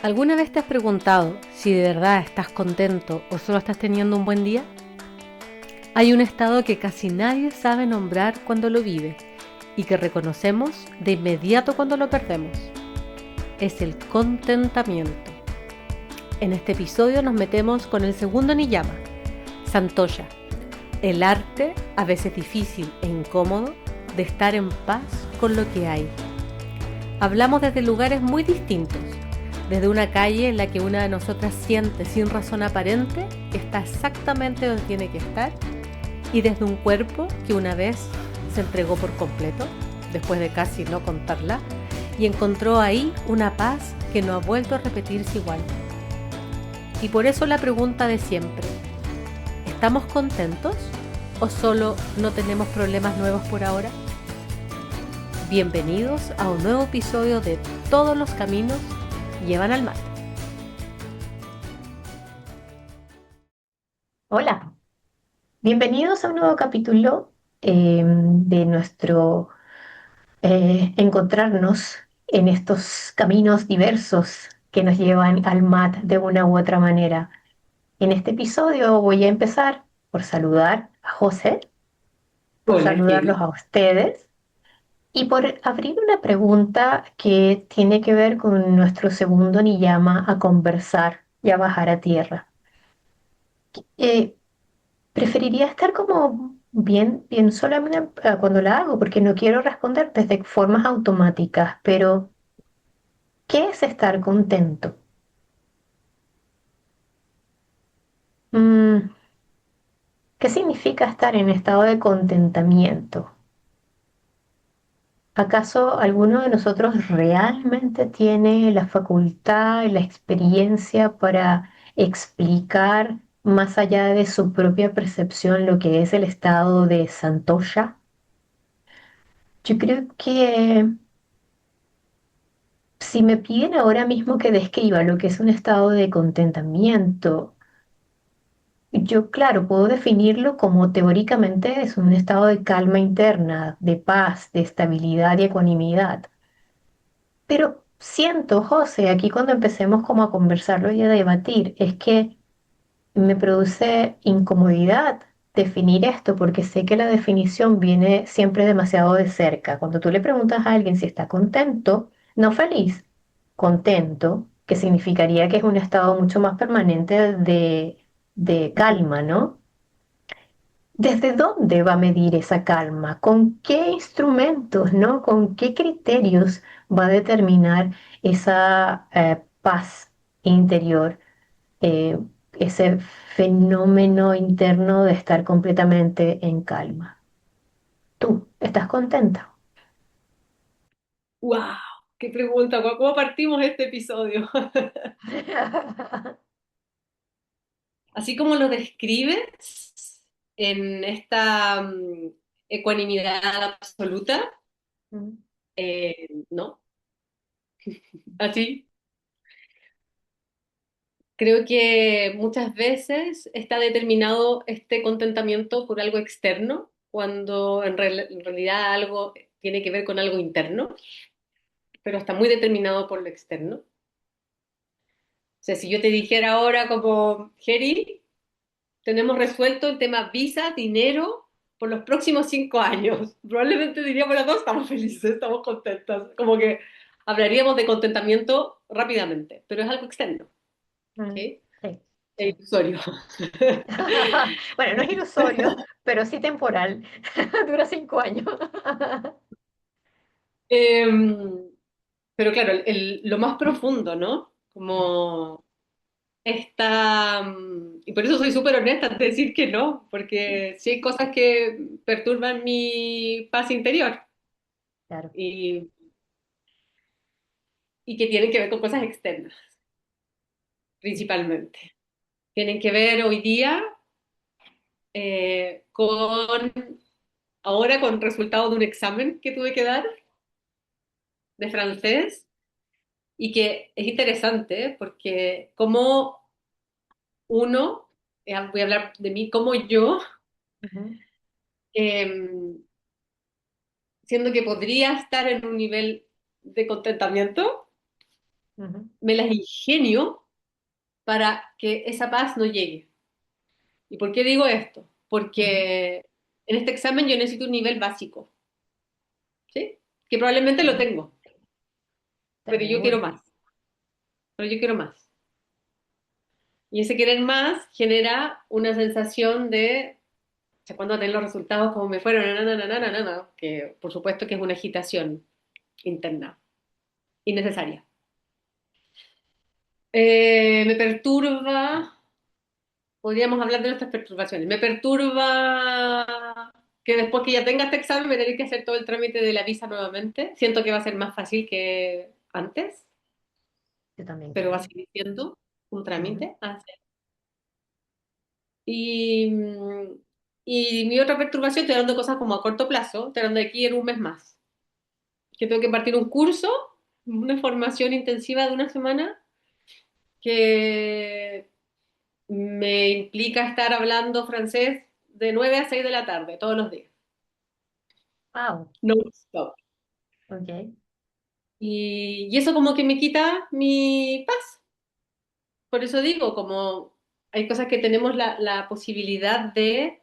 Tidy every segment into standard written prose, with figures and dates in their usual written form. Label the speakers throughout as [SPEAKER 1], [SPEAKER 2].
[SPEAKER 1] ¿Alguna vez te has preguntado si de verdad estás contento o solo estás teniendo un buen día? Hay un estado que casi nadie sabe nombrar cuando lo vive y que reconocemos de inmediato cuando lo perdemos. Es el contentamiento. En este episodio nos metemos con el segundo niyama, Santosha, el arte, a veces difícil e incómodo, de estar en paz con lo que hay. Hablamos desde lugares muy distintos, desde una calle en la que una de nosotras siente sin razón aparente que está exactamente donde tiene que estar, y desde un cuerpo que una vez se entregó por completo, después de casi no contarla, y encontró ahí una paz que no ha vuelto a repetirse igual. Y por eso la pregunta de siempre: ¿estamos contentos o solo no tenemos problemas nuevos por ahora? Bienvenidos a un nuevo episodio de Todos los caminos llevan al mar.
[SPEAKER 2] Hola, bienvenidos a un nuevo capítulo de nuestro encontrarnos en estos caminos diversos que nos llevan al mat de una u otra manera. En este episodio voy a empezar por saludar a José, por
[SPEAKER 3] Hola,
[SPEAKER 2] saludarlos
[SPEAKER 3] Heidi.
[SPEAKER 2] a ustedes y por abrir una pregunta que tiene que ver con nuestro segundo niyama a conversar y a bajar a tierra. Eh, Preferiría estar como bien solamente cuando la hago, porque no quiero responder desde formas automáticas, pero ¿qué es estar contento? Mm, ¿Qué significa estar en estado de contentamiento? ¿Acaso alguno de nosotros realmente tiene la facultad y la experiencia para explicar más allá de su propia percepción lo que es el estado de Santosha? Yo creo que si me piden ahora mismo que describa lo que es un estado de contentamiento, yo, claro, puedo definirlo como teóricamente es un estado de calma interna, de paz, de estabilidad y ecuanimidad. Pero siento, José, aquí cuando empecemos como a conversarlo y a debatir, es que me produce incomodidad definir esto porque sé que la definición viene siempre demasiado de cerca. Cuando tú le preguntas a alguien si está contento, no feliz, contento, que significaría que es un estado mucho más permanente de calma, ¿no? ¿Desde dónde va a medir esa calma? ¿Con qué instrumentos, ¿no? ¿Con qué criterios va a determinar esa paz interior? eh, Ese fenómeno interno de estar completamente en calma. ¿Tú estás contenta?
[SPEAKER 3] ¡Wow! ¡Qué pregunta! ¿Cómo partimos este episodio? Así como lo describes en esta ecuanimidad absoluta,
[SPEAKER 2] Mm.
[SPEAKER 3] ¿no? Así. Creo que muchas veces está determinado este contentamiento por algo externo, cuando en realidad algo tiene que ver con algo interno, pero está muy determinado por lo externo. O sea, si yo te dijera ahora como, Jerry, tenemos resuelto el tema visa, dinero, por los próximos 5 años. Probablemente diríamos las dos, estamos felices, estamos contentas. Como que hablaríamos de contentamiento rápidamente, pero es algo externo,
[SPEAKER 2] Mm.
[SPEAKER 3] ¿sí?
[SPEAKER 2] Sí,
[SPEAKER 3] Es
[SPEAKER 2] sí.
[SPEAKER 3] ilusorio.
[SPEAKER 2] Bueno, no es ilusorio, pero sí temporal. Dura 5 años.
[SPEAKER 3] Em, pero claro, lo más profundo, ¿no? Como esta... y por eso soy súper honesta en decir que no, porque sí hay cosas que perturban mi paz interior.
[SPEAKER 2] Claro.
[SPEAKER 3] Y y que tienen que ver con cosas externas, principalmente. Tienen que ver hoy día con, ahora con resultado de un examen que tuve que dar de francés y que es interesante porque como uno, voy a hablar de mí, como yo,
[SPEAKER 2] Ujú.
[SPEAKER 3] eh, siendo que podría estar en un nivel de contentamiento,
[SPEAKER 2] Ujú,
[SPEAKER 3] me las ingenio para que esa paz no llegue. ¿Y por qué digo esto?
[SPEAKER 2] ujú.
[SPEAKER 3] Porque en este examen yo necesito un nivel básico, ¿sí? Que probablemente lo
[SPEAKER 2] Sí,
[SPEAKER 3] tengo, pero yo quiero
[SPEAKER 2] seguro.
[SPEAKER 3] más, pero yo quiero más. Y ese querer más genera una sensación de, o sea, cuando a tener los resultados como me fueron, que por supuesto que es una agitación interna, innecesaria. Me perturba, podríamos hablar de nuestras perturbaciones, me perturba que después que ya tenga este examen me tener que hacer todo el trámite de la visa nuevamente. Siento que va a ser más fácil que antes,
[SPEAKER 2] Yo también
[SPEAKER 3] pero va a
[SPEAKER 2] creo.
[SPEAKER 3] seguir siendo un
[SPEAKER 2] Ujú.
[SPEAKER 3] trámite a hacer. Y, y mi otra perturbación, estoy hablando de cosas como a corto plazo, estoy hablando de aquí en un mes más, que tengo que partir un curso, una formación intensiva de una semana, que me implica estar hablando francés de 9 a 6 de la tarde, todos los días.
[SPEAKER 2] Wow,
[SPEAKER 3] No stop.
[SPEAKER 2] ok.
[SPEAKER 3] Y eso como que me quita mi paz. Por eso digo, como hay cosas que tenemos la posibilidad de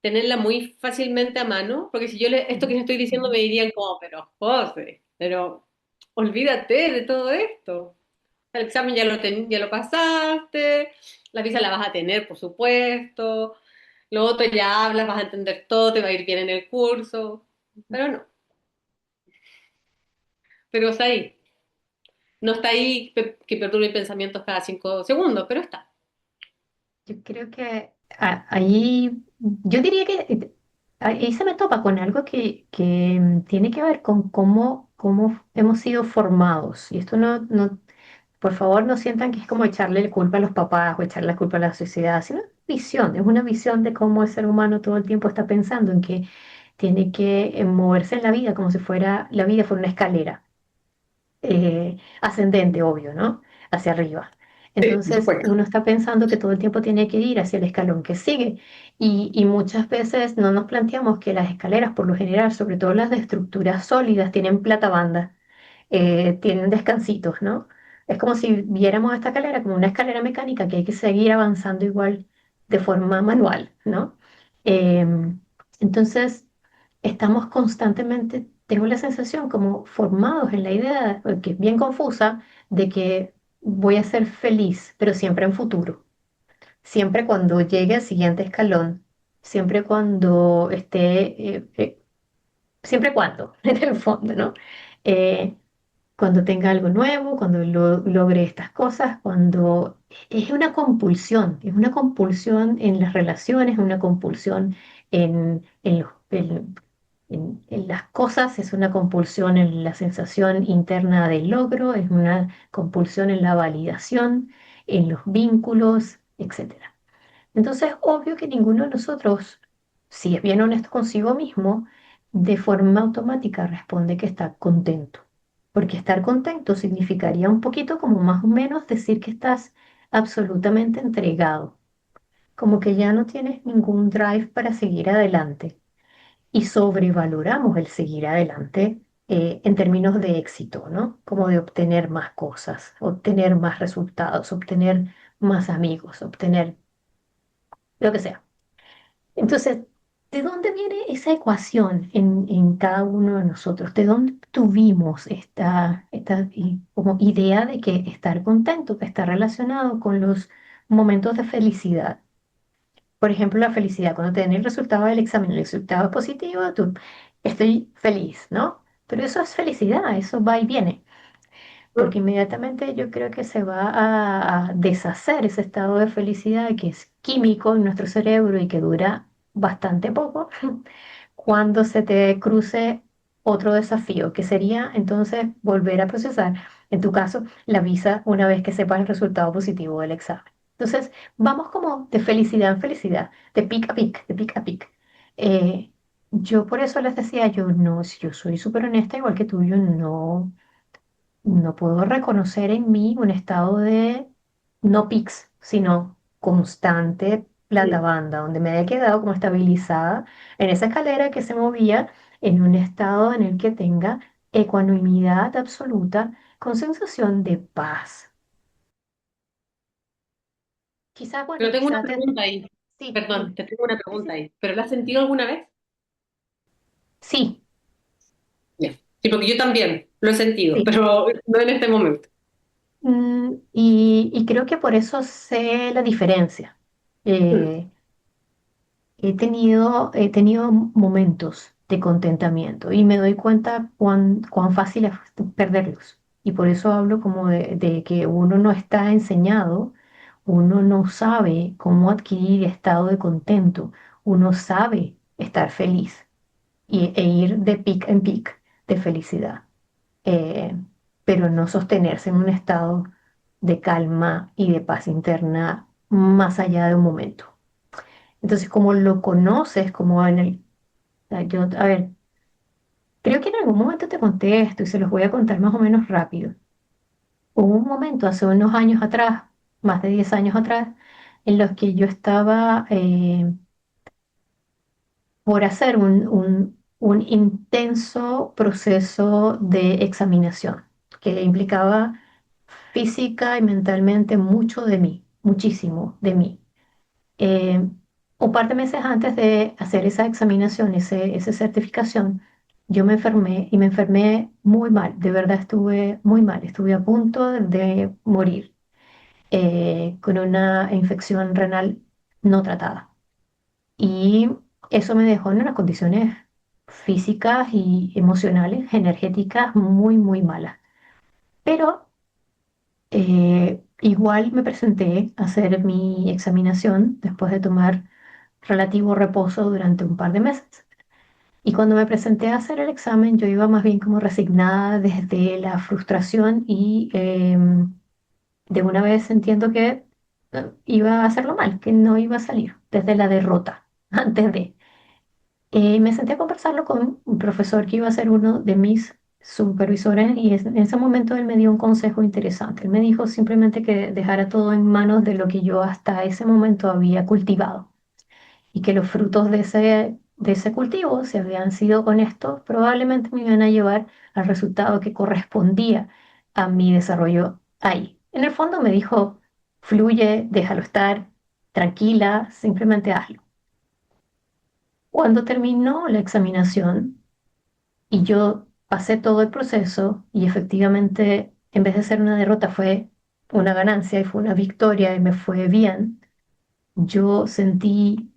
[SPEAKER 3] tenerla muy fácilmente a mano, porque si yo esto que
[SPEAKER 2] Ujú.
[SPEAKER 3] les estoy diciendo me dirían como, pero José, pero olvídate de todo esto. El examen ya lo pasaste, la visa la vas a tener, por supuesto, lo otro ya hablas, vas a entender todo, te va a ir bien en el curso, pero no, pero está ahí. No está ahí que perturbe pensamientos cada 5 segundos, pero está.
[SPEAKER 2] Yo creo que ahí, yo diría que ahí se me topa con algo que tiene que ver con cómo hemos sido formados. Y esto por favor, no sientan que es como echarle la culpa a los papás o echarle la culpa a la sociedad, sino visión, es una visión de cómo el ser humano todo el tiempo está pensando en que tiene que moverse en la vida como si fuera, la vida fuera una escalera ascendente, obvio, ¿no? Hacia arriba.
[SPEAKER 3] Sí, por
[SPEAKER 2] Entonces
[SPEAKER 3] supuesto.
[SPEAKER 2] uno está pensando que todo el tiempo tiene que ir hacia el escalón que sigue y muchas veces no nos planteamos que las escaleras, por lo general, sobre todo las de estructuras sólidas, tienen platabanda, tienen descansitos, ¿no? Es como si viéramos esta escalera como una escalera mecánica que hay que seguir avanzando igual de forma manual, ¿no? Entonces estamos constantemente, tengo la sensación como formados en la idea, que es bien confusa, de que voy a ser feliz, pero siempre en futuro, siempre cuando llegue al siguiente escalón, siempre cuando siempre cuando, en el fondo, ¿no? Eh, Cuando tenga algo nuevo, cuando logre estas cosas, cuando es una compulsión en las relaciones, una compulsión en las cosas, es una compulsión en la sensación interna del logro, es una compulsión en la validación, en los vínculos, etcétera. Entonces, obvio que ninguno de nosotros, si es bien honesto consigo mismo, de forma automática responde que está contento. Porque estar contento significaría un poquito como más o menos decir que estás absolutamente entregado, como que ya no tienes ningún drive para seguir adelante y sobrevaloramos el seguir adelante en términos de éxito, ¿no? Como de obtener más cosas, obtener más resultados, obtener más amigos, obtener lo que sea. Entonces, ¿de dónde viene esa ecuación en cada uno de nosotros? ¿De dónde tuvimos como idea de que estar contento, que está relacionado con los momentos de felicidad? Por ejemplo, la felicidad, cuando tenés el resultado del examen, el resultado es positivo, tú estoy feliz, ¿no? Pero eso es felicidad, eso va y viene, porque inmediatamente yo creo que se va a deshacer ese estado de felicidad que es químico en nuestro cerebro y que dura bastante poco, cuando se te cruce otro desafío, que sería entonces volver a procesar, en tu caso, la visa una vez que sepas el resultado positivo del examen. Entonces, vamos como de felicidad en felicidad, de pic a pic, de pic a pic. Eh, yo por eso les decía, yo no, si yo soy súper honesta, igual que tú, yo no puedo reconocer en mí un estado de no pics, sino constante
[SPEAKER 3] Mm.
[SPEAKER 2] platabanda, donde me haya quedado como estabilizada en esa escalera que se movía en un estado en el que tenga ecuanimidad absoluta con sensación de paz. Quizás, bueno,
[SPEAKER 3] Pero tengo una
[SPEAKER 2] quizás
[SPEAKER 3] pregunta ahí.
[SPEAKER 2] sí,
[SPEAKER 3] Perdón,
[SPEAKER 2] dime.
[SPEAKER 3] te tengo una
[SPEAKER 2] Sí,
[SPEAKER 3] pregunta
[SPEAKER 2] sí.
[SPEAKER 3] ahí. ¿Pero la has sentido alguna vez?
[SPEAKER 2] Sí,
[SPEAKER 3] Ya. Sí, porque yo también lo he sentido,
[SPEAKER 2] sí.
[SPEAKER 3] pero no en este momento.
[SPEAKER 2] Y creo que por eso sé la diferencia.
[SPEAKER 3] Mm.
[SPEAKER 2] Eh, he tenido momentos de contentamiento y me doy cuenta cuán fácil es perderlos. Y por eso hablo como de que uno no está enseñado, uno no sabe cómo adquirir estado de contento, uno sabe estar feliz e ir de pic en pic de felicidad, eh, pero no sostenerse en un estado de calma y de paz interna más allá de un momento. Entonces, como lo conoces, como a ver, creo que en algún momento te conté esto y se los voy a contar más o menos rápido. Hubo un momento hace unos años atrás, más de 10 años atrás, en los que yo estaba por hacer un intenso proceso de examinación que implicaba física y mentalmente mucho de mí, muchísimo de mí. Eh, un par de meses antes de hacer esa examinación, esa certificación, yo me enfermé y me enfermé muy mal, de verdad estuve muy mal, estuve a punto de morir con una infección renal no tratada. Y eso me dejó en unas condiciones físicas y emocionales, energéticas muy, muy malas. Pero igual me presenté a hacer mi examinación después de tomar relativo reposo durante un par de meses. Y cuando me presenté a hacer el examen, yo iba más bien como resignada desde la frustración y de una vez entiendo que iba a hacerlo mal, que no iba a salir desde la derrota antes de. Me senté a conversarlo con un profesor que iba a ser uno de mis supervisores y en ese momento él me dio un consejo interesante. Él me dijo simplemente que dejara todo en manos de lo que yo hasta ese momento había cultivado y que los frutos de ese cultivo, si habían sido honestos, probablemente me iban a llevar al resultado que correspondía a mi desarrollo ahí. En el fondo me dijo, fluye, déjalo estar, tranquila, simplemente hazlo. Cuando terminó la examinación y yo pasé todo el proceso y efectivamente en vez de ser una derrota fue una ganancia y fue una victoria y me fue bien, yo sentí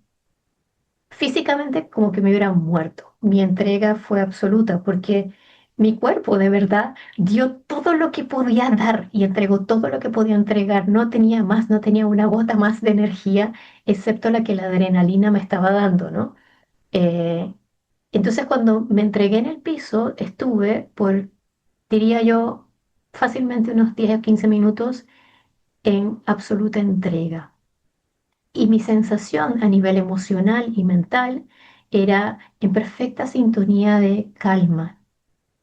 [SPEAKER 2] físicamente como que me hubiera muerto. Mi entrega fue absoluta porque mi cuerpo de verdad dio todo lo que podía dar y entregó todo lo que podía entregar. No tenía más, no tenía una gota más de energía, excepto la que la adrenalina me estaba dando, ¿no? Eh, entonces cuando me entregué en el piso, estuve por, diría yo, fácilmente unos 10 o 15 minutos en absoluta entrega. Y mi sensación a nivel emocional y mental era en perfecta sintonía de calma.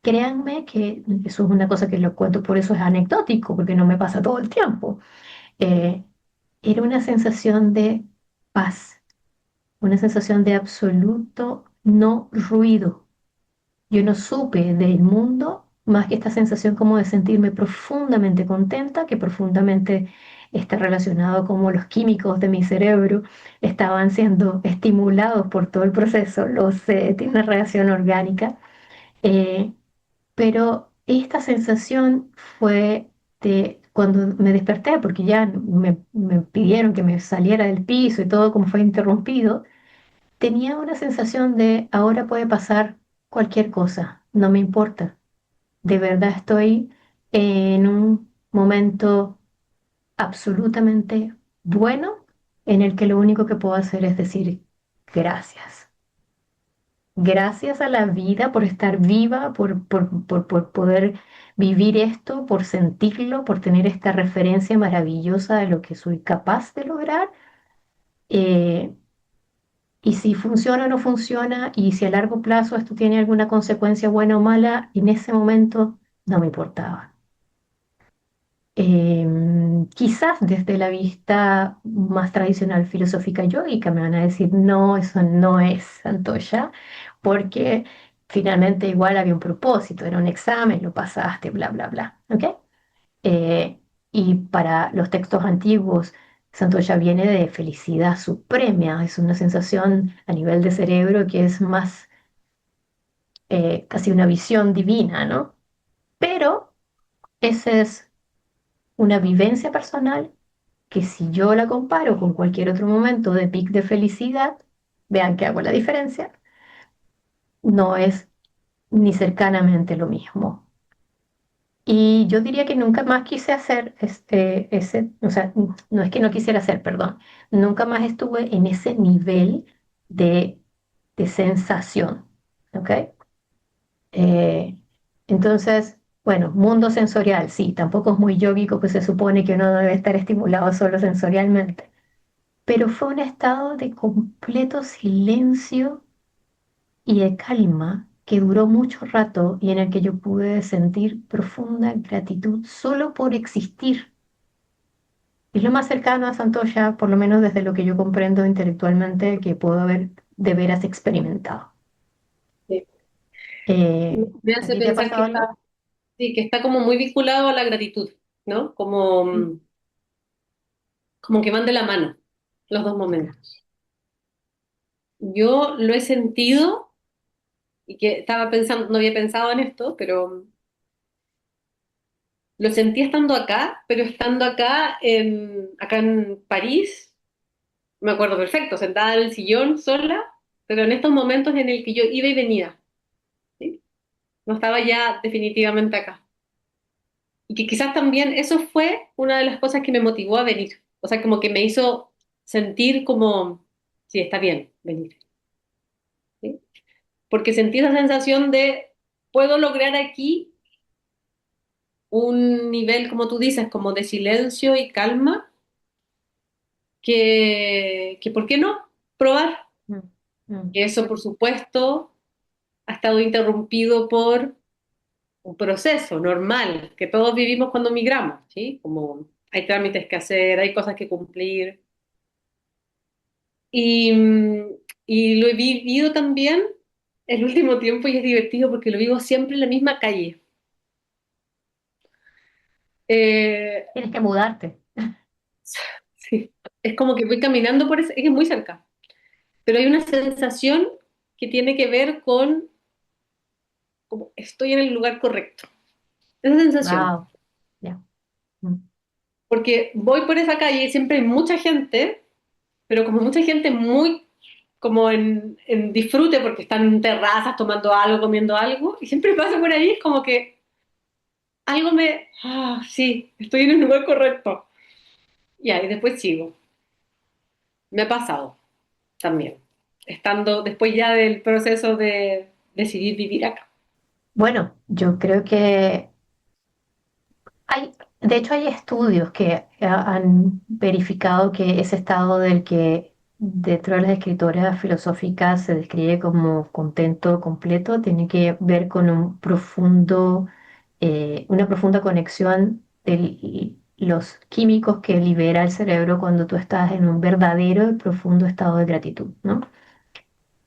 [SPEAKER 2] Créanme que eso es una cosa que lo cuento, por eso es anecdótico, porque no me pasa todo el tiempo. Eh, Era una sensación de paz, una sensación de absoluto no ruido. Yo no supe del mundo más que esta sensación como de sentirme profundamente contenta, que profundamente está relacionado como los químicos de mi cerebro estaban siendo estimulados por todo el proceso, lo sé, tiene una reacción orgánica, eh, pero esta sensación fue de cuando me desperté, porque ya me pidieron que me saliera del piso y todo como fue interrumpido, tenía una sensación de ahora puede pasar cualquier cosa, no me importa. De verdad estoy en un momento absolutamente bueno en el que lo único que puedo hacer es decir gracias. Gracias a la vida por estar viva, por poder vivir esto, por sentirlo, por tener esta referencia maravillosa de lo que soy capaz de lograr. Eh, Y si funciona o no funciona, y si a largo plazo esto tiene alguna consecuencia buena o mala, en ese momento no me importaba. Quizás desde la vista más tradicional filosófica yógica me van a decir, no, eso no es Santoya, porque finalmente igual había un propósito, era un examen, lo pasaste, bla, bla, bla. ¿Ok? Eh, y para los textos antiguos, Santoya viene de felicidad suprema, es una sensación a nivel de cerebro que es más casi una visión divina, ¿no? Pero esa es una vivencia personal que si yo la comparo con cualquier otro momento de pic de felicidad, vean que hago la diferencia, no es ni cercanamente lo mismo. Y yo diría que nunca más quise hacer o sea, no es que no quisiera hacer, perdón, nunca más estuve en ese nivel de, de sensación, ¿ok? Eh, entonces, bueno, mundo sensorial, sí, tampoco es muy yógico, pues se supone que uno debe estar estimulado solo sensorialmente, pero fue un estado de completo silencio y de calma que duró mucho rato y en el que yo pude sentir profunda gratitud solo por existir. Es lo más cercano a Santoya, por lo menos desde lo que yo comprendo intelectualmente, que puedo haber de veras experimentado.
[SPEAKER 3] Sí. Me
[SPEAKER 2] ¿A
[SPEAKER 3] hace
[SPEAKER 2] ti te ha
[SPEAKER 3] pensar que
[SPEAKER 2] pasado algo?
[SPEAKER 3] está, sí, que está como muy vinculado a la gratitud, ¿no? Como,
[SPEAKER 2] Mm.
[SPEAKER 3] como que van de la mano los dos momentos. Yo lo he sentido y que estaba pensando, no había pensado en esto, pero lo sentí estando acá, pero estando acá en París, me acuerdo perfecto, sentada en el sillón sola, pero en estos momentos en el que yo iba y venía, ¿sí? No estaba ya definitivamente acá. Y que quizás también eso fue una de las cosas que me motivó a venir. O sea, como que me hizo sentir como, sí, está bien venir, ¿sí? Porque sentí esa sensación de, puedo lograr aquí un nivel, como tú dices, como de silencio y calma, que ¿por qué no? Probar.
[SPEAKER 2] Mm, mm.
[SPEAKER 3] Y eso, por supuesto, ha estado interrumpido por un proceso normal que todos vivimos cuando migramos, ¿sí? Como hay trámites que hacer, hay cosas que cumplir. Y, y lo he vivido también el último tiempo y es divertido porque lo vivo siempre en la misma calle. Eh,
[SPEAKER 2] Tienes que mudarte.
[SPEAKER 3] sí, es como que voy caminando por ese, es que es muy cerca, pero hay una sensación que tiene que ver con como estoy en el lugar correcto. Esa sensación.
[SPEAKER 2] Wow. Ya. Mm.
[SPEAKER 3] Porque voy por esa calle y siempre hay mucha gente, pero como mucha gente muy como en disfrute porque están en terrazas tomando algo, comiendo algo, y siempre paso por ahí, es como que algo sí, estoy en el lugar correcto. Ya, y después sigo. Me ha pasado también, estando después ya del proceso de decidir vivir acá.
[SPEAKER 2] Bueno, yo creo que hay, de hecho hay estudios que han verificado que ese estado del que dentro de las escritoras filosóficas se describe como contento completo tiene que ver con un profundo, una profunda conexión de los químicos que libera el cerebro cuando tú estás en un verdadero y profundo estado de gratitud, ¿no?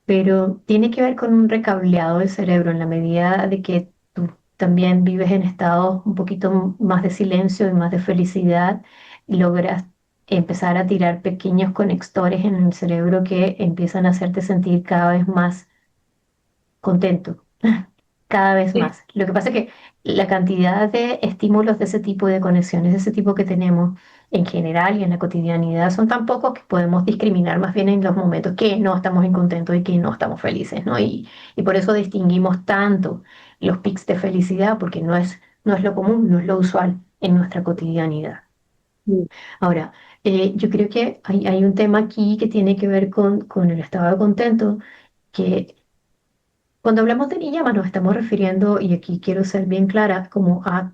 [SPEAKER 2] Pero tiene que ver con un recableado del cerebro en la medida de que tú también vives en estados un poquito más de silencio y más de felicidad y logras empezar a tirar pequeños conectores en el cerebro que empiezan a hacerte sentir cada vez más contento, cada vez
[SPEAKER 3] Sí.
[SPEAKER 2] más. Lo que pasa es que la cantidad de estímulos de ese tipo, de conexiones de ese tipo que tenemos en general y en la cotidianidad son tan pocos que podemos discriminar más bien en los momentos que no estamos en contentos y que no estamos felices, ¿no? Y por eso distinguimos tanto los pics de felicidad, porque no es lo común, no es lo usual en nuestra cotidianidad.
[SPEAKER 3] Mm.
[SPEAKER 2] Ahora, yo creo que hay un tema aquí que tiene que ver con el estado de contento, que cuando hablamos de niyamas nos estamos refiriendo, y aquí quiero ser bien clara, como a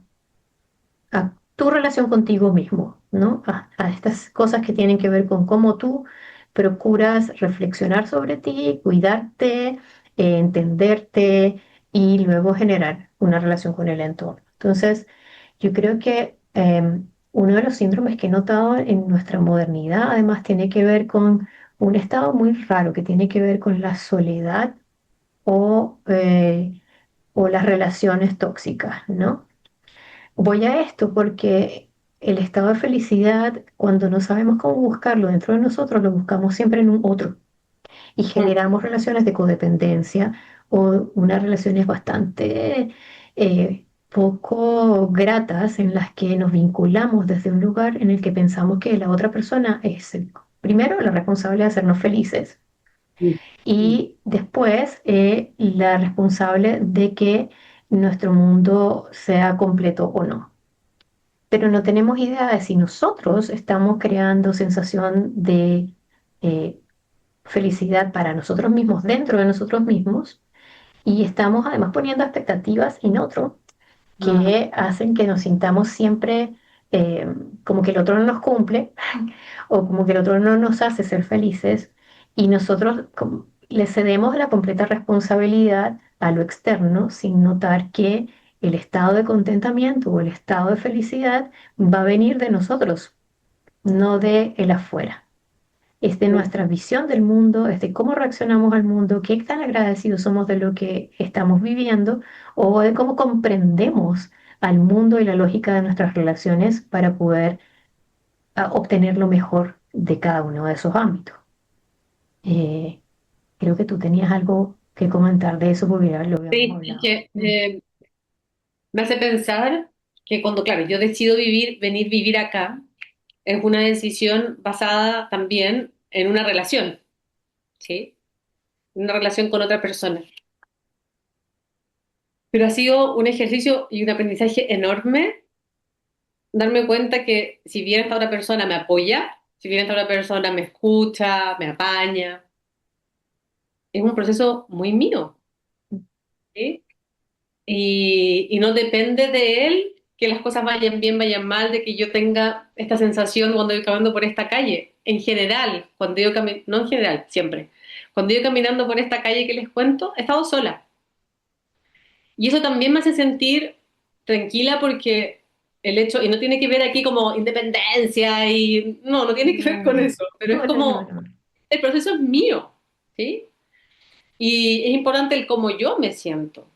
[SPEAKER 2] tu relación contigo mismo, ¿no? A estas cosas que tienen que ver con cómo tú procuras reflexionar sobre ti, cuidarte, entenderte y luego generar una relación con el entorno. Entonces, yo creo que uno de los síndromes que he notado en nuestra modernidad, además, tiene que ver con un estado muy raro que tiene que ver con la soledad o, eh, o las relaciones tóxicas, ¿no? Voy a esto porque el estado de felicidad, cuando no sabemos cómo buscarlo dentro de nosotros, lo buscamos siempre en un otro y
[SPEAKER 3] Mm.
[SPEAKER 2] generamos relaciones de codependencia o unas relaciones bastante poco gratas en las que nos vinculamos desde un lugar en el que pensamos que la otra persona es, primero, la responsable de hacernos felices
[SPEAKER 3] Mm. Mm.
[SPEAKER 2] y después la responsable de que nuestro mundo sea completo o no. Pero no tenemos idea de si nosotros estamos creando sensación de eh, felicidad para nosotros mismos, dentro de nosotros mismos, y estamos además poniendo expectativas en otro
[SPEAKER 3] Ah,
[SPEAKER 2] que hacen que nos sintamos siempre eh, como que el otro no nos cumple o como que el otro no nos hace ser felices y nosotros le cedemos la completa responsabilidad a lo externo sin notar que el estado de contentamiento o el estado de felicidad va a venir de nosotros, no de el afuera. Es de
[SPEAKER 3] mm.
[SPEAKER 2] nuestra visión del mundo, es de cómo reaccionamos al mundo, qué tan agradecidos somos de lo que estamos viviendo o de cómo comprendemos al mundo y la lógica de nuestras relaciones para poder obtener lo mejor de cada uno de esos ámbitos. Eh, Creo que tú tenías algo que comentar de eso porque ya lo habíamos
[SPEAKER 3] Sí, es
[SPEAKER 2] hablado.
[SPEAKER 3] que me hace pensar que cuando, claro, yo decido vivir, venir vivir acá, es una decisión basada también en una relación, ¿sí? Una relación con otra persona. Pero ha sido un ejercicio y un aprendizaje enorme darme cuenta que si bien esta otra persona me apoya, si bien esta otra persona me escucha, me apaña, es un proceso muy mío, ¿sí? Y no depende de él que las cosas vayan bien, vayan mal, de que yo tenga esta sensación cuando voy caminando por esta calle. En general, cuando yo camino, no en general, siempre. Cuando yo caminando por esta calle que les cuento, he estado sola. Y eso también me hace sentir tranquila porque el hecho, y no tiene que ver aquí como independencia y no, no tiene que ver con
[SPEAKER 2] No,
[SPEAKER 3] eso, pero es
[SPEAKER 2] no, no, no,
[SPEAKER 3] como,
[SPEAKER 2] no.
[SPEAKER 3] el proceso es mío, ¿sí? Y es importante el cómo yo me siento,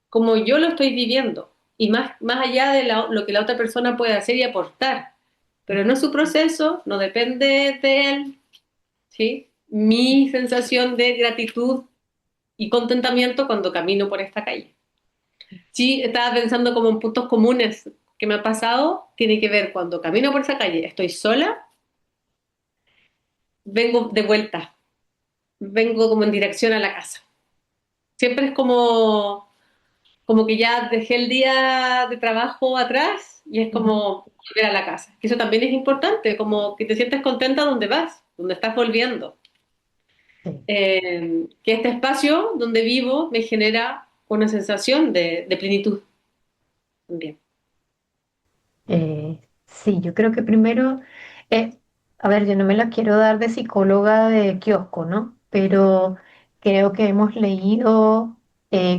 [SPEAKER 3] cómo yo lo estoy viviendo, y más allá de lo que la otra persona puede hacer y aportar, pero no es su proceso, no depende de él, ¿sí? Mi sensación de gratitud y contentamiento cuando camino por esta calle. Sí, estaba pensando como en puntos comunes que me ha pasado, tiene que ver cuando camino por esa calle, estoy sola, vengo de vuelta, vengo como en dirección a la casa. Siempre es como que ya dejé el día de trabajo atrás y es
[SPEAKER 2] Ujú.
[SPEAKER 3] como volver a la casa. Que eso también es importante, como que te sientes contenta donde vas, donde estás volviendo.
[SPEAKER 2] Sí.
[SPEAKER 3] Que este espacio donde vivo me genera una sensación de plenitud también.
[SPEAKER 2] Sí, yo creo que primero, eh, a ver, yo no me la quiero dar de psicóloga de kiosco, ¿no? Pero creo que hemos leído,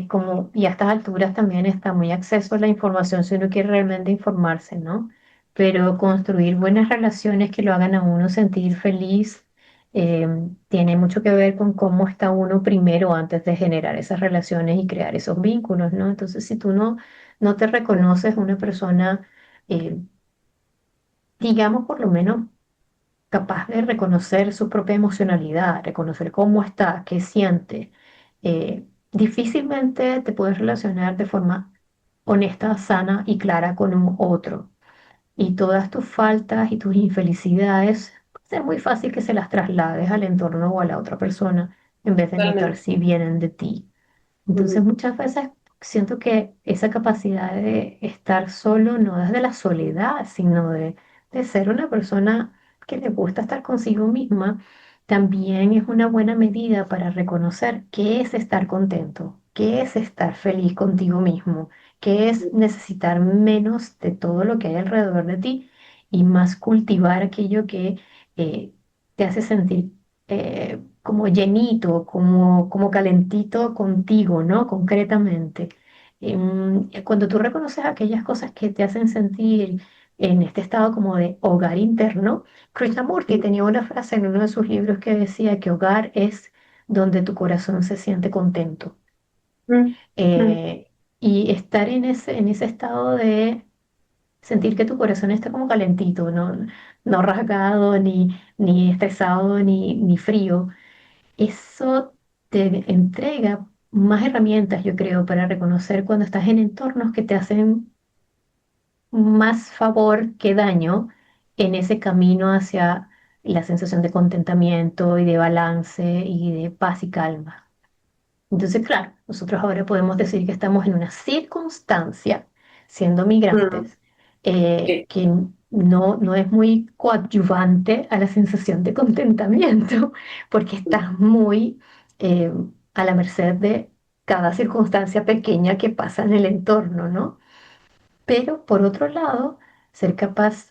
[SPEAKER 2] como, y a estas alturas también está muy acceso a la información si uno quiere realmente informarse, ¿no? Pero construir buenas relaciones que lo hagan a uno sentir feliz, eh, tiene mucho que ver con cómo está uno primero antes de generar esas relaciones y crear esos vínculos, ¿no? Entonces, si tú no te reconoces una persona, eh, digamos, por lo menos capaz de reconocer su propia emocionalidad, reconocer cómo está, qué siente, difícilmente te puedes relacionar de forma honesta, sana y clara con un otro. Y todas tus faltas y tus infelicidades, pues es muy fácil que se las traslades al entorno o a la otra persona en vez de notar
[SPEAKER 3] Totalmente.
[SPEAKER 2] si vienen de ti. Entonces
[SPEAKER 3] Ujú.
[SPEAKER 2] muchas veces siento que esa capacidad de estar solo no es de la soledad, sino de ser una persona que le gusta estar consigo misma, también es una buena medida para reconocer qué es estar contento, qué es estar feliz contigo mismo, qué es necesitar menos de todo lo que hay alrededor de ti y más cultivar aquello que eh, te hace sentir como llenito, como calentito contigo, ¿no? Concretamente. Cuando tú reconoces aquellas cosas que te hacen sentir en este estado como de hogar interno, Krishnamurti tenía una frase en uno de sus libros que decía que hogar es donde tu corazón se siente contento.
[SPEAKER 3] Mm, mm,
[SPEAKER 2] Eh, y estar en ese estado de sentir que tu corazón está como calentito, no rasgado, ni estresado, ni frío. Eso te entrega más herramientas, yo creo, para reconocer cuando estás en entornos que te hacen más favor que daño en ese camino hacia la sensación de contentamiento y de balance y de paz y calma. Entonces, claro, nosotros ahora podemos decir que estamos en una circunstancia, siendo
[SPEAKER 3] mm.
[SPEAKER 2] migrantes,
[SPEAKER 3] Sí,
[SPEAKER 2] que no es muy coadyuvante a la sensación de contentamiento, porque estás muy eh, a la merced de cada circunstancia pequeña que pasa en el entorno, ¿no? Pero por otro lado, ser capaz,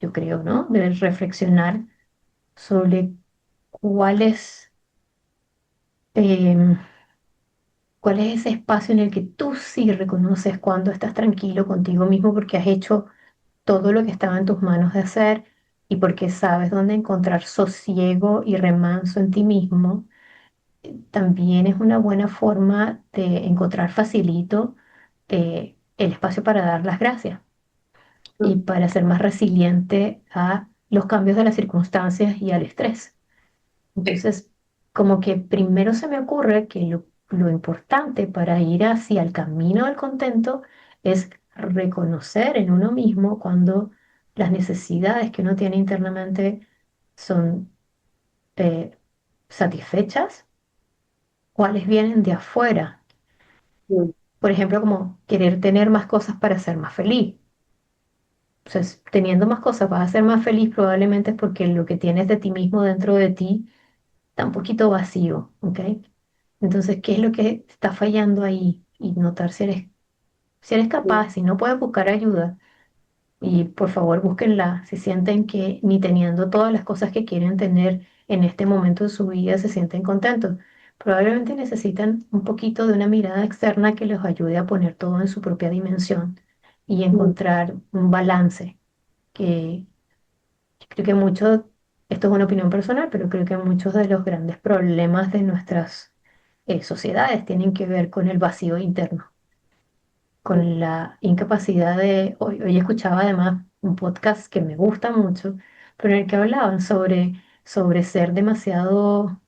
[SPEAKER 2] yo creo, ¿no? De reflexionar sobre cuál es, em, cuál es ese espacio en el que tú sí reconoces cuando estás tranquilo contigo mismo porque has hecho todo lo que estaba en tus manos de hacer y porque sabes dónde encontrar sosiego y remanso en ti mismo. También es una buena forma de encontrar facilito el espacio para dar las gracias y
[SPEAKER 3] mm,
[SPEAKER 2] para ser más resiliente a los cambios de las circunstancias y al estrés.
[SPEAKER 3] sí,
[SPEAKER 2] Entonces, como que primero se me ocurre que lo importante para ir hacia el camino del contento es reconocer en uno mismo cuando las necesidades que uno tiene internamente son eh, satisfechas, cuáles vienen de afuera.
[SPEAKER 3] mm,
[SPEAKER 2] Por ejemplo, como querer tener más cosas para ser más feliz. Entonces, teniendo más cosas vas a ser más feliz probablemente es porque lo que tienes de ti mismo dentro de ti está un poquito vacío, ¿ok? Entonces, ¿qué es lo que está fallando ahí? Y notar si eres
[SPEAKER 3] mm,
[SPEAKER 2] capaz, si no puedes buscar ayuda. Y por favor, búsquenla. Si sienten que ni teniendo todas las cosas que quieren tener en este momento de su vida se sienten contentos. Probablemente necesitan un poquito de una mirada externa que los ayude a poner todo en su propia dimensión y
[SPEAKER 3] mm,
[SPEAKER 2] encontrar un balance que creo que mucho, esto es una opinión personal, pero creo que muchos de los grandes problemas de nuestras sociedades tienen que ver con el vacío interno,
[SPEAKER 3] mm,
[SPEAKER 2] con la incapacidad de... Hoy escuchaba además un podcast que me gusta mucho, pero en el que hablaban sobre ser demasiado,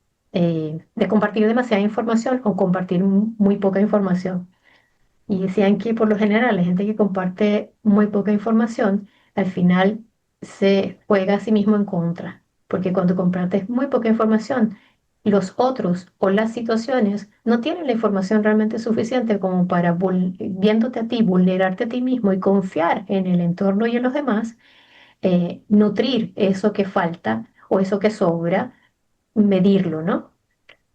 [SPEAKER 2] de compartir demasiada información o compartir muy poca información. Y decían que por lo general la gente que comparte muy poca información, al final se juega a sí mismo en contra, porque cuando compartes muy poca información, los otros o las situaciones no tienen la información realmente suficiente como para, viéndote a ti, vulnerarte a ti mismo y confiar en el entorno y en los demás, nutrir eso que falta o eso que sobra, medirlo, ¿no?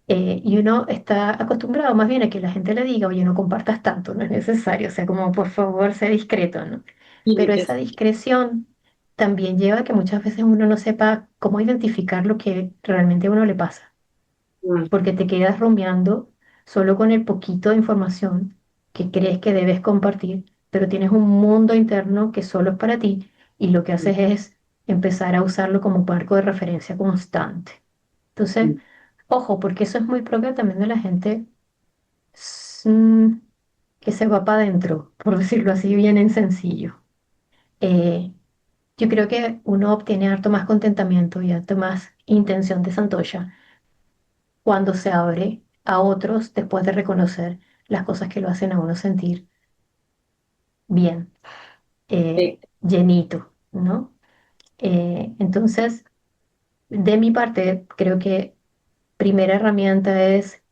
[SPEAKER 2] Y uno está acostumbrado más bien a que la gente le diga, oye, no compartas tanto, no es necesario, o sea, como por favor, sé discreto, ¿no? Pero esa
[SPEAKER 3] límites.
[SPEAKER 2] discreción también lleva a que muchas veces uno no sepa cómo identificar lo que realmente a uno le pasa,
[SPEAKER 3] Mm,
[SPEAKER 2] porque te quedas rumiando solo con el poquito de información que crees que debes compartir, pero tienes un mundo interno que solo es para ti y lo que
[SPEAKER 3] mm,
[SPEAKER 2] haces es empezar a usarlo como marco de referencia constante. Entonces,
[SPEAKER 3] mm,
[SPEAKER 2] ojo, porque eso es muy propio también de la gente mm, que se va para adentro, por decirlo así, bien en sencillo. Eh, yo creo que uno obtiene harto más contentamiento y harto más intención de Santoya cuando se abre a otros después de reconocer las cosas que lo hacen a uno sentir bien,
[SPEAKER 3] sí,
[SPEAKER 2] llenito, ¿no? Entonces, de mi parte, creo que primera herramienta es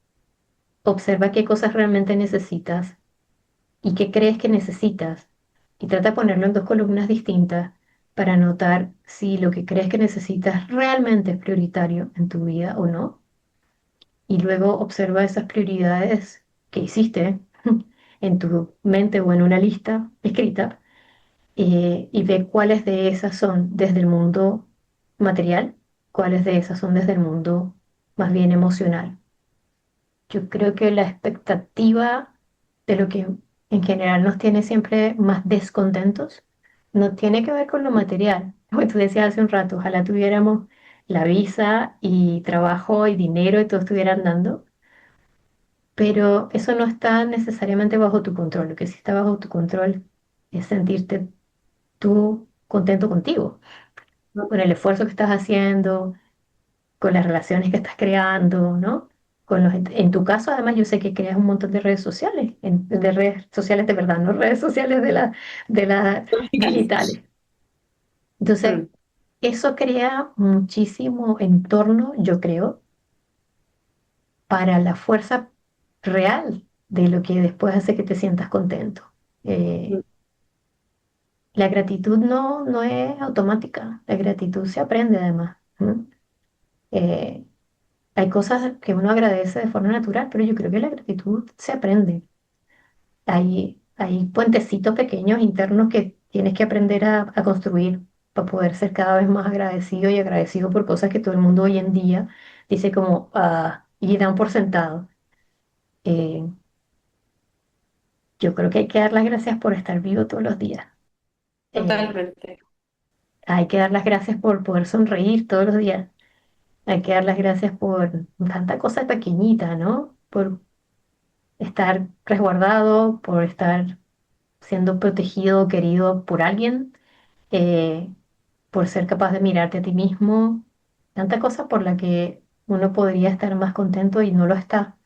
[SPEAKER 2] observa qué cosas realmente necesitas y qué crees que necesitas y trata de ponerlo en dos columnas distintas para notar si lo que crees que necesitas realmente es prioritario en tu vida o no. Y luego observa esas prioridades que hiciste en tu mente o en una lista escrita y ve cuáles de esas son desde el mundo material, cuáles de esas son desde el mundo más bien emocional. Yo creo que la expectativa de lo que en general nos tiene siempre más descontentos no tiene que ver con lo material. Como tú decías hace un rato, ojalá tuviéramos la visa y trabajo y dinero y todo estuviera andando, pero eso no está necesariamente bajo tu control. Lo que sí está bajo tu control es sentirte tú contento contigo, ¿no? Con el esfuerzo que estás haciendo, con las relaciones que estás creando, ¿no? En tu caso, además, yo sé que creas un montón de redes sociales, de redes sociales de verdad, no redes sociales de las digitales. Entonces,
[SPEAKER 3] Mm,
[SPEAKER 2] eso crea muchísimo entorno, yo creo, para la fuerza real de lo que después hace que te sientas contento.
[SPEAKER 3] mm.
[SPEAKER 2] Eh, la gratitud no es automática, la gratitud se aprende además, ¿no? Eh, Hay cosas que uno agradece de forma natural, pero yo creo que la gratitud se aprende. Hay puentecitos pequeños internos que tienes que aprender a construir para poder ser cada vez más agradecido y agradecido por cosas que todo el mundo hoy en día dice como, y dan por sentado. Eh, yo creo que hay que dar las gracias por estar vivo todos los días. Eh,
[SPEAKER 3] Totalmente.
[SPEAKER 2] Hay que dar las gracias por poder sonreír todos los días. Hay que dar las gracias por tanta cosa pequeñita, ¿no? Por estar resguardado, por estar siendo protegido, querido por alguien, eh, por ser capaz de mirarte a ti mismo. Tanta cosa por la que uno podría estar más contento y no lo está.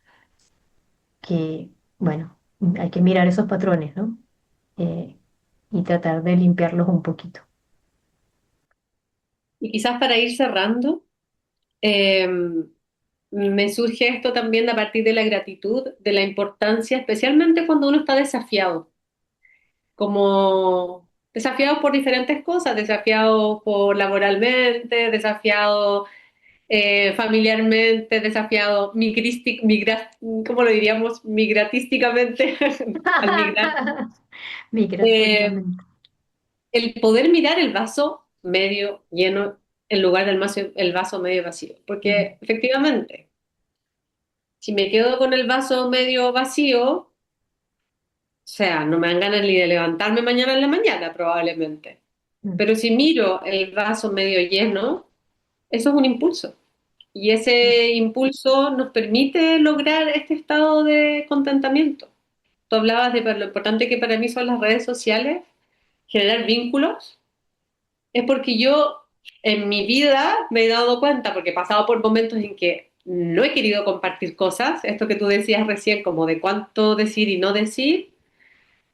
[SPEAKER 2] Que, bueno, hay que mirar esos patrones, ¿no? Eh, y tratar de limpiarlos un poquito.
[SPEAKER 3] Y quizás para ir cerrando, eh, me surge esto también a partir de la gratitud, de la importancia, especialmente cuando uno está desafiado, como desafiado por diferentes cosas, desafiado por laboralmente, desafiado familiarmente, desafiado ¿cómo lo diríamos? Migratísticamente, al migrar. Eh,
[SPEAKER 2] Migratoriamente.
[SPEAKER 3] el poder mirar el vaso medio lleno en lugar del el vaso medio vacío,
[SPEAKER 2] Mm,
[SPEAKER 3] porque efectivamente, si me quedo con el vaso medio vacío, o sea, no me dan ganas ni de levantarme mañana en la mañana, probablemente.
[SPEAKER 2] mm,
[SPEAKER 3] Pero si miro el vaso medio lleno, eso es un impulso. Y
[SPEAKER 2] mm,
[SPEAKER 3] ese impulso nos permite lograr este estado de contentamiento. Tú hablabas de lo importante que para mí son las redes sociales, generar vínculos. Es porque yo en mi vida me he dado cuenta, porque he pasado por momentos en que no he querido compartir cosas, esto que tú decías recién, como de cuánto decir y no decir,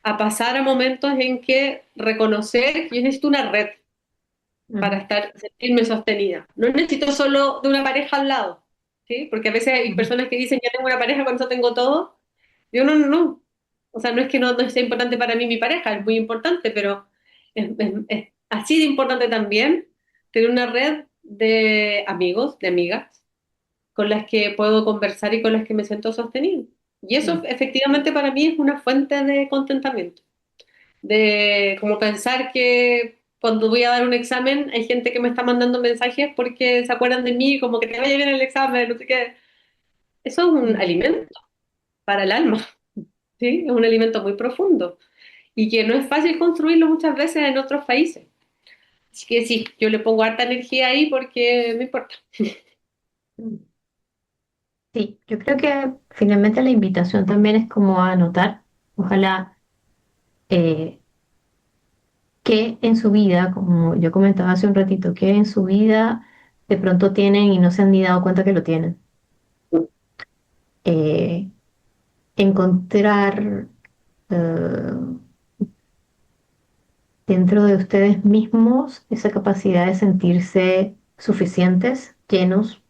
[SPEAKER 3] a pasar a momentos en que reconocer que yo necesito una red para
[SPEAKER 2] mm,
[SPEAKER 3] estar, sentirme sostenida. No necesito solo de una pareja al lado, ¿sí? Porque a veces hay
[SPEAKER 2] mm,
[SPEAKER 3] personas que dicen, ya tengo una pareja, con eso tengo todo. Yo no, no, no. O sea, no es que no sea importante para mí mi pareja, es muy importante, pero es así de importante también tener una red de amigos, de amigas, con las que puedo conversar y con las que me siento sostenido. Y eso
[SPEAKER 2] mm,
[SPEAKER 3] efectivamente para mí es una fuente de contentamiento de como pensar que cuando voy a dar un examen hay gente que me está mandando mensajes porque se acuerdan de mí, como que te vaya bien el examen, no sé qué. Eso es un
[SPEAKER 2] mm,
[SPEAKER 3] alimento para el alma, ¿sí? Es un alimento muy profundo y que no es fácil construirlo muchas veces en otros países. Así que sí, yo le pongo harta energía ahí porque me importa.
[SPEAKER 2] mm. Sí, yo creo que finalmente la invitación también es como a anotar, ojalá, eh, que en su vida, como yo comentaba hace un ratito, que en su vida de pronto tienen y no se han ni dado cuenta que lo tienen. Eh, Encontrar eh, dentro de ustedes mismos esa capacidad de sentirse suficientes, llenos,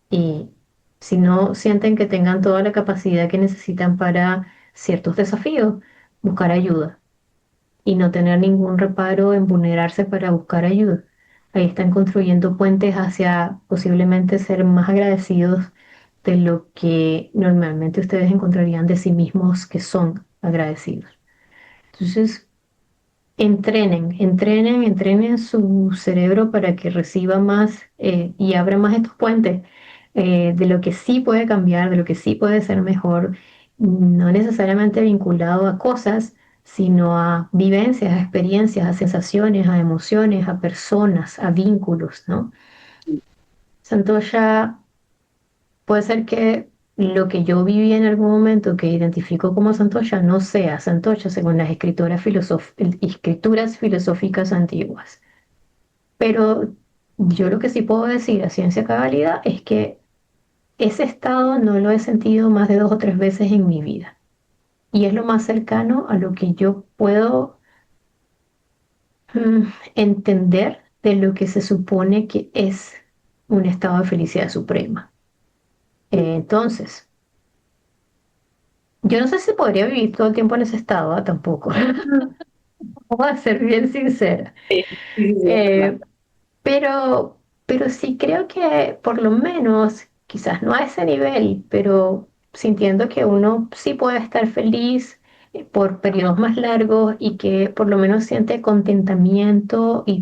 [SPEAKER 2] y si no sienten que tengan toda la capacidad que necesitan para ciertos desafíos, buscar ayuda y no tener ningún reparo en vulnerarse para buscar ayuda. Ahí están construyendo puentes hacia posiblemente ser más agradecidos de lo que normalmente ustedes encontrarían de sí mismos que son agradecidos. Entonces, entrenen su cerebro para que reciba más y abra más estos puentes de lo que sí puede cambiar, de lo que sí puede ser mejor, no necesariamente vinculado a cosas, sino a vivencias, a experiencias, a sensaciones, a emociones, a personas, a vínculos, ¿no? Santoya, puede ser que lo que yo viví en algún momento que identifico como Santoya no sea Santoya según las escrituras filosóficas antiguas. Pero yo lo que sí puedo decir a ciencia cabalidad es que ese estado no lo he sentido más de 2 o 3 veces en mi vida. Y es lo más cercano a lo que yo puedo entender de lo que se supone que es un estado de felicidad suprema. Entonces, yo no sé si podría vivir todo el tiempo en ese estado, tampoco. Vamos a ser bien sincera.
[SPEAKER 3] Sí, sí, sí, es verdad.
[SPEAKER 2] Eh, pero sí creo que por lo menos, quizás no a ese nivel, pero sintiendo que uno sí puede estar feliz por periodos más largos y que por lo menos siente contentamiento y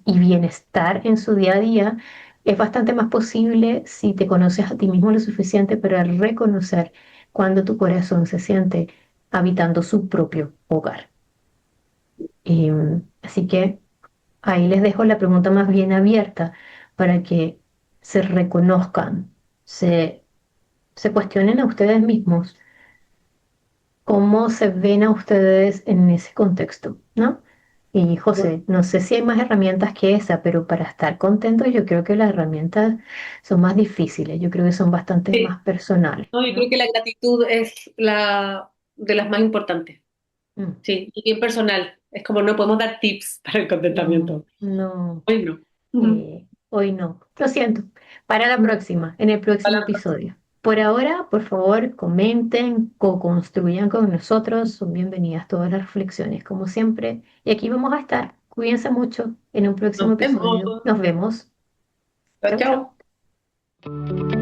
[SPEAKER 2] y bienestar en su día a día, es bastante más posible si te conoces a ti mismo lo suficiente para reconocer cuando tu corazón se siente habitando su propio hogar. Así que ahí les dejo la pregunta más bien abierta para que se reconozcan, se, se cuestionen a ustedes mismos cómo se ven a ustedes en ese contexto, ¿no? Y José, no sé si hay más herramientas que esa, pero para estar contentos yo creo que las herramientas son más difíciles, yo creo que son bastante
[SPEAKER 3] Sí.
[SPEAKER 2] más personales,
[SPEAKER 3] No, yo creo
[SPEAKER 2] ¿no?
[SPEAKER 3] que la gratitud es la de las más importantes.
[SPEAKER 2] Mm,
[SPEAKER 3] Sí, y bien personal. Es como no podemos dar tips para el
[SPEAKER 2] no,
[SPEAKER 3] contentamiento.
[SPEAKER 2] no.
[SPEAKER 3] Hoy no. Ujú.
[SPEAKER 2] Hoy no. Lo siento. Para la próxima, en el próximo
[SPEAKER 3] Para la próxima.
[SPEAKER 2] episodio. Por ahora, por favor, comenten, co-construyan con nosotros. Son bienvenidas todas las reflexiones, como siempre. Y aquí vamos a estar. Cuídense mucho en un próximo
[SPEAKER 3] Nos
[SPEAKER 2] episodio.
[SPEAKER 3] vemos.
[SPEAKER 2] Nos vemos.
[SPEAKER 3] Chao,
[SPEAKER 2] Chau,
[SPEAKER 3] chao.
[SPEAKER 2] chau.